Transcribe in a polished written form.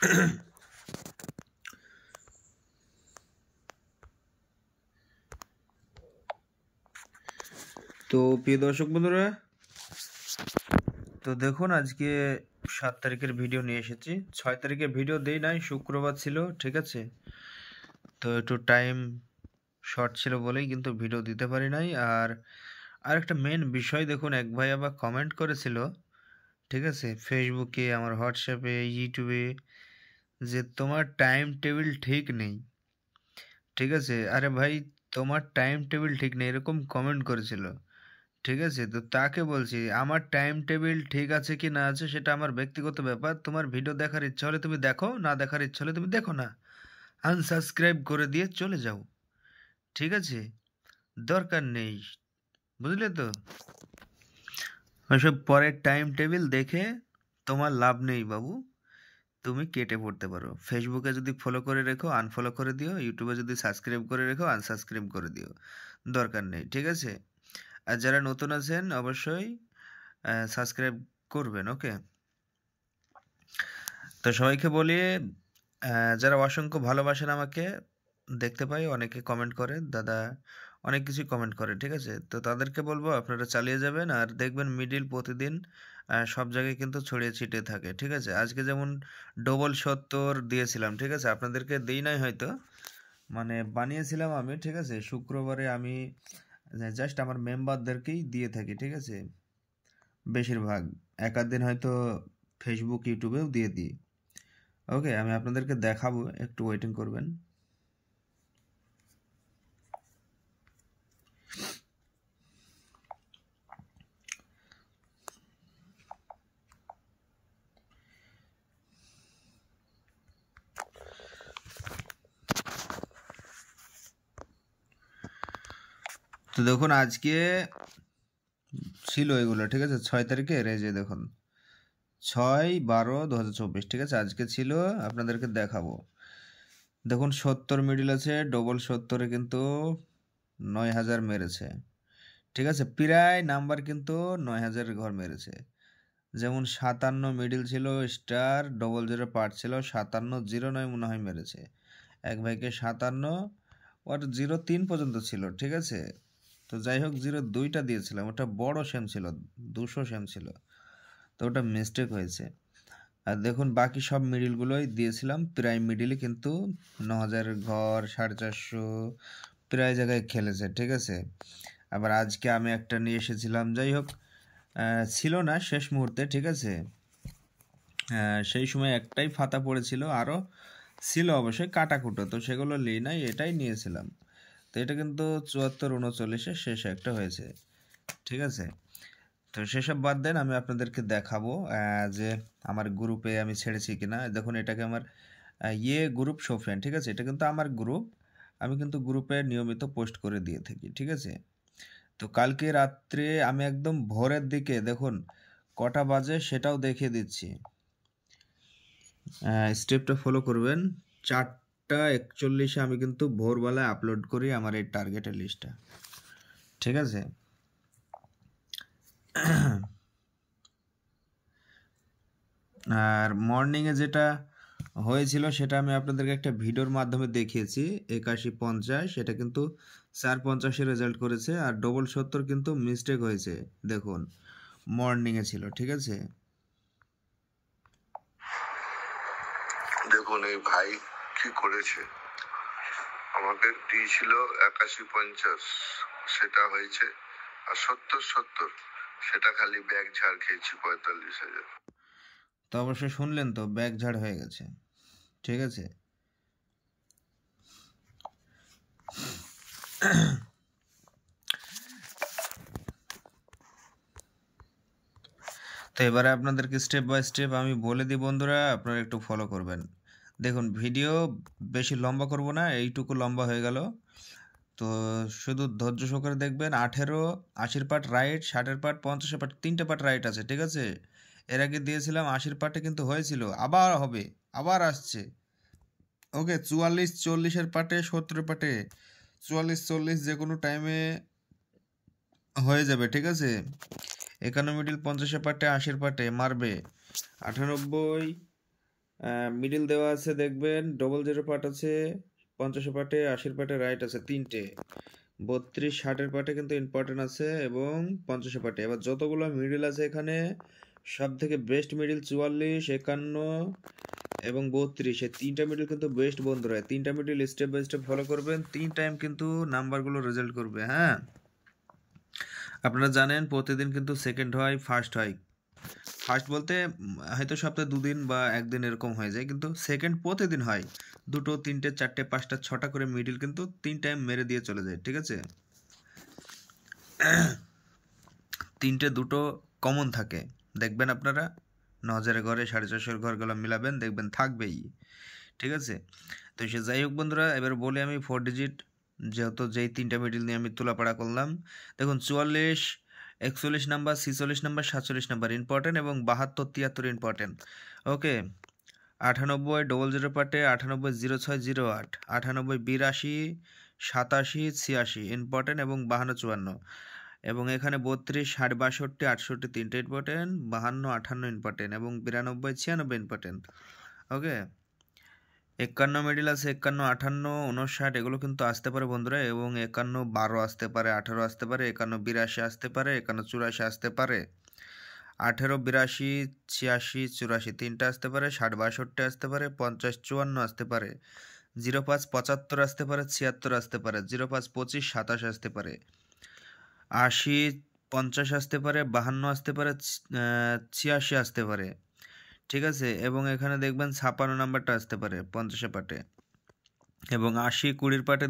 তো প্রিয় দর্শক বন্ধুরা, তো দেখুন আজকে 7 তারিখের ভিডিও নিয়ে এসেছি। 6 তারিখের ভিডিও দেই নাই, শুক্রবার ছিল, ঠিক আছে। তো একটু টাইম শর্ট ছিল বলেই কিন্তু ভিডিও দিতে পারি নাই। আর একটা মেন বিষয় দেখুন, এক ভাই আবার কমেন্ট করেছিল, ঠিক আছে, ফেসবুকে, আমার হোয়াটসঅ্যাপে, ইউটিউবে, যে তোমার টাইম টেবিল ঠিক নেই, ঠিক আছে। আরে ভাই, তোমার টাইম টেবিল ঠিক নেই এরকম কমেন্ট করেছিল, ঠিক আছে। তো তাকে বলছি, আমার টাইম টেবিল ঠিক আছে কি না আছে সেটা আমার ব্যক্তিগত ব্যাপার। তোমার ভিডিও দেখার ইচ্ছা হলে তুমি দেখো, না দেখার ইচ্ছা হলে তুমি দেখো না, আনসাবস্ক্রাইব করে দিয়ে চলে যাও, ঠিক আছে, দরকার নেই, বুঝলে তো। ওইসব পরের টাইম টেবিল দেখে তোমার লাভ নেই বাবু, তুমি কেটে পড়তে পারো। ফেসবুকে যদি ফলো করে রেখো, আনফলো করে দিও। ইউটিউবে যদি সাবস্ক্রাইব করে রেখো, আনসাবস্ক্রাইব করে দিও, দরকার নেই, ঠিক আছে। আর যারা নতুন আছেন অবশ্যই সাবস্ক্রাইব করবেন, ওকে। তো সবাইকে বলি, যারা অসংখ্য ভালোবাসেন আমাকে, দেখতে পাই অনেকে কমেন্ট করে, দাদা অনেক কিছু কমেন্ট করে, ঠিক আছে। তো তাদেরকে বলবো আপনারা চালিয়ে যাবেন, আর দেখবেন মিডিল প্রতিদিন সব জায়গায় কিন্তু ছড়িয়ে ছিটিয়ে থাকে, ঠিক আছে। আজকে যেমন ডবল 70 দিয়েছিলাম, ঠিক আছে, আপনাদেরকে দিই নাই হয়তো, মানে বানিয়েছিলাম আমি, ঠিক আছে। শুক্রবারে আমি জাস্ট আমার মেম্বারদেরকেই দিয়ে থাকি, ঠিক আছে, বেশিরভাগ। এক আধ দিন হয়তো ফেসবুক ইউটিউবেও দিয়ে দিই, ওকে। আমি আপনাদেরকে দেখাবো, একটু ওয়েটিং করবেন। তো দেখুন আজকে ছিল এগুলো, ঠিক আছে, 6 তারিখে, এই যে দেখুন 6/12/2024, ঠিক আছে, আজকে ছিল, আপনাদেরকে দেখাবো। দেখুন 70 মিডিল আছে, ডবল 70-এ কিন্তু 9,000 মেরেছে, ঠিক আছে, প্রায় নাম্বার কিন্তু 9,000 ঘর মেরেছে। যেমন 57 মিডিল ছিল, স্টার ডবল 0 পার্ট ছিল, 57-09 মনে হয় মেরেছে এক ভাইকে, 57 ওর 03 পর্যন্ত ছিল, ঠিক আছে। তো যাই হোক, 02টা দিয়েছিলাম, ওটা বড় সেম ছিল, 200 সেম ছিল, তো ওটা মিস্টেক হয়েছে। আর দেখুন বাকি সব মিডিলগুলোই দিয়েছিলাম, প্রায় মিডিলই কিন্তু 9,000 ঘর, 450, প্রায় জায়গায় খেলেছে, ঠিক আছে। আবার আজকে আমি একটা নিয়ে এসেছিলাম, যাই হোক, ছিল না শেষ মুহূর্তে, ঠিক আছে। সেই সময় একটাই ফাতা পড়েছিল, আরও ছিল অবশ্যই কাটাকুটো, তো সেগুলো নিই নাই, এটাই নিয়েছিলাম। তো এটা কিন্তু 74-39-এ শেষ একটা হয়েছে, ঠিক আছে। তো সেসব বাদ দেন, আমি আপনাদেরকে দেখাবো যে আমার গ্রুপে আমি ছেড়েছি কিনা। দেখুন এটাকে আমার গ্রুপ শো ফ্রেন্ড, ঠিক আছে, এটা কিন্তু আমার গ্রুপ, আমি কিন্তু গ্রুপে নিয়মিত পোস্ট করে দিয়ে থাকি, ঠিক আছে। তো কালকে রাত্রে আমি একদম ভোরের দিকে, দেখুন কটা বাজে সেটাও দেখিয়ে দিচ্ছি, স্টেপটা ফলো করবেন। 4:41-এ আমি কিন্তু ভোরবেলায় আপলোড করি আমার এই টার্গেটের লিস্টটা, ঠিক আছে। আর মর্নিংয়ে যেটা হয়েছিল সেটা আমি আপনাদেরকে একটা ভিডিওর মাধ্যমে দেখিয়েছি, 81-50, সেটা কিন্তু 4:50-এ রেজাল্ট করেছে। আর ডবল 70 কিন্তু মিস্টেক হয়েছে, দেখুন মর্নিংয়ে ছিল, ঠিক আছে। দেখুন এই ভাই কি করেছে, আমাকে দিয়েছিল 81-50, সেটা হয়েছে, আর 70-70 সেটা খালি ব্যাগ ঝাড় খেয়েছি 45,000। তো অবশ্যই শুনলেন তো, ব্যাগ ঝাড় হয়ে গেছে, ঠিক আছে। তো এবারে আপনাদেরকে স্টেপ বাই স্টেপ আমি বলে দিই বন্ধুরা, আপনারা একটু ফলো করবেন। দেখুন ভিডিও বেশি লম্বা করব না, এইটুকু লম্বা হয়ে গেল, তো শুধু ধৈর্য সহকারে দেখবেন। 18 80 পার্ট রাইট, 60 পার্ট, 50 পার্ট, 3টে পার্ট রাইট আছে, ঠিক আছে। এর আগে দিয়েছিলাম 80 পার্টে কিন্তু হয়েছিল, আবার হবে, আবার আসছে, ওকে। 44-40-এর পার্টে, 70 পার্টে, 44-40 যে কোনো টাইমে হয়ে যাবে, ঠিক আছে। 51 মিডিল 50 পার্টে, 80 পার্টে মারবে, 98, মিডিল দেওয়া আছে, দেখবেন 00 পার্ট আছে, 50 পার্টে, 80 পার্টে রাইট আছে তিনটে, 32 60 পার্টে কিন্তু ইম্পর্টেন্ট আছে এবং 50 পার্টে। এবার যতগুলো মিডিল আছে এখানে সব থেকে বেস্ট মিডিল 44, 51 এবং 32, এই তিনটা মিডিল কিন্তু বেস্ট বন্ধুরা। তিনটা middle step by step follow করবেন, 3 টাইম কিন্তু নাম্বারগুলো রেজাল্ট করবে। হ্যাঁ, আপনারা জানেন প্রতিদিন কিন্তু সেকেন্ড হয়, ফার্স্ট হয়। ফার্স্ট বলতে হয়তো সপ্তাহে 2 দিন বা 1 দিন এরকম হয়ে যায়, কিন্তু সেকেন্ড প্রতিদিন হয়। 2টো 3টে 4টে 5টা 6টা করে মিডিল কিন্তু 3 টাইম মেরে দিয়ে চলে যায়। ঠিক আছে, 3টে 2টো কমন থাকে, দেখবেন আপনারা 9000-এর ঘরে 450-এর ঘরগুলো মিলাবেন, দেখবেন থাকবেই। ঠিক আছে, তো সে যাই হোক বন্ধুরা, এবার বলি আমি 4 ডিজিট, যেহেতু যেই 3টা মিডিল নিয়ে আমি তোলাপাড়া করলাম। দেখুন 44, 41 নাম্বার, 46 নাম্বার, 47 নাম্বার ইম্পর্টেন্ট এবং 72 73 ইম্পর্টেন্ট। ওকে, 98 00 পার্টে 98 06 08, 98 82 87 86 ইম্পর্টেন্ট এবং 52 54, এবং এখানে 32 60 62 68 তিনটে ইম্পর্টেন্ট, 52 58 ইম্পর্টেন্ট এবং 92 96 ইম্পর্টেন্ট। ওকে, 51 মিডিল আছে, 51 58 59 এগুলো কিন্তু আসতে পারে বন্ধুরা, এবং 51 12 আসতে পারে, 18 আসতে পারে, 51 82 আসতে পারে, 51 84 আসতে পারে, 18 82 86 84 তিনটা আসতে পারে, 60 62 আসতে পারে, 50 54 আসতে পারে, 05 75 আসতে পারে, 76 আসতে পারে, 05 25 27 আসতে পারে, 80 50 আসতে পারে, 52 আসতে পারে, 86 আসতে পারে। ঠিক আছে, এবং এখানে দেখবেন 56 নাম্বারটা আসতে পারে 50 পার্টে, এবং 80 20 পার্টে